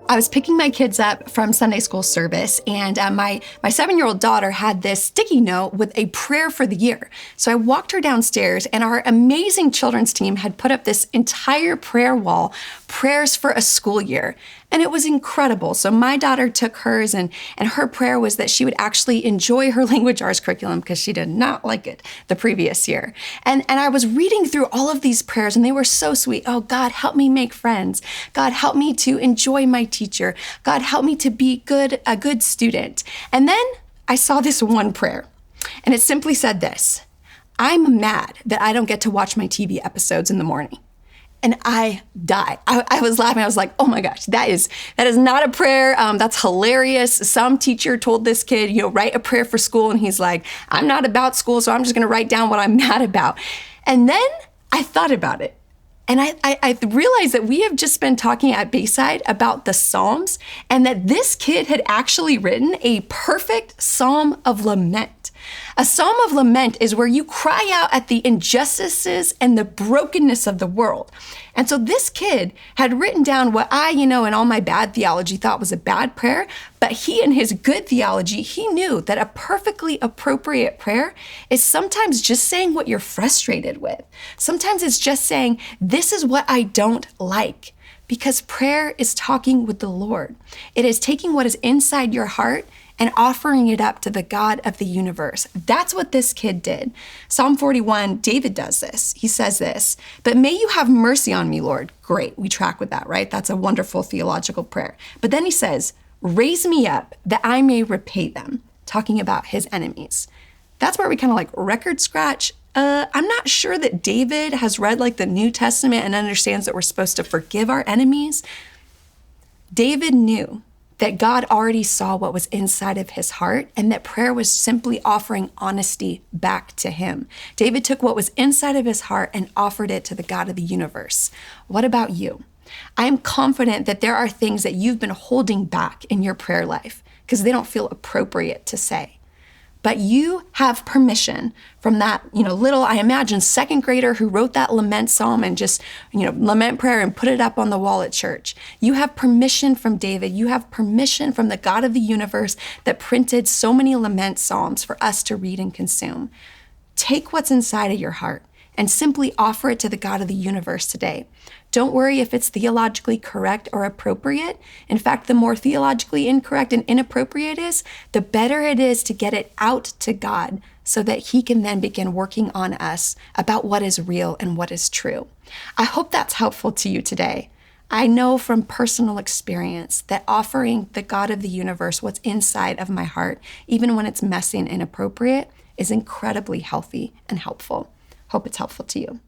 I was picking my kids up from Sunday school service, and my 7-year-old daughter had this sticky note with a prayer for the year. So I walked her downstairs, and our amazing children's team had put up this entire prayer wall, prayers for a school year. And it was incredible. So my daughter took hers, and her prayer was that she would actually enjoy her language arts curriculum because she did not like it the previous year. And I was reading through all of these prayers, and they were so sweet. Oh, God, help me make friends. God, help me to enjoy my teacher. God, help me to be a good student. And then I saw this one prayer, and it simply said this: I'm mad that I don't get to watch my TV episodes in the morning. And I died. I was laughing. I was like, oh my gosh, that is not a prayer. That's hilarious. Some teacher told this kid, write a prayer for school. And he's like, I'm not about school, so I'm just going to write down what I'm mad about. And then I thought about it. And I realized that we have just been talking at Bayside about the Psalms, and that this kid had actually written a perfect psalm of lament. A psalm of lament is where you cry out at the injustices and the brokenness of the world. And so this kid had written down what I, in all my bad theology, thought was a bad prayer, but he, in his good theology, he knew that a perfectly appropriate prayer is sometimes just saying what you're frustrated with. Sometimes it's just saying, this is what I don't like. Because prayer is talking with the Lord. It is taking what is inside your heart and offering it up to the God of the universe. That's what this kid did. Psalm 41, David does this. He says this: but may you have mercy on me, Lord. Great, we track with that, right? That's a wonderful theological prayer. But then he says, raise me up that I may repay them, talking about his enemies. That's where we kind of like record scratch. I'm not sure that David has read the New Testament and understands that we're supposed to forgive our enemies. David knew that God already saw what was inside of his heart, and that prayer was simply offering honesty back to him. David took what was inside of his heart and offered it to the God of the universe. What about you? I am confident that there are things that you've been holding back in your prayer life because they don't feel appropriate to say. But you have permission from that, little, I imagine, second grader who wrote that lament psalm and just, lament prayer and put it up on the wall at church. You have permission from David. You have permission from the God of the universe that printed so many lament psalms for us to read and consume. Take what's inside of your heart and simply offer it to the God of the universe today. Don't worry if it's theologically correct or appropriate. In fact, the more theologically incorrect and inappropriate it is, the better it is to get it out to God so that he can then begin working on us about what is real and what is true. I hope that's helpful to you today. I know from personal experience that offering the God of the universe what's inside of my heart, even when it's messy and inappropriate, is incredibly healthy and helpful. Hope it's helpful to you.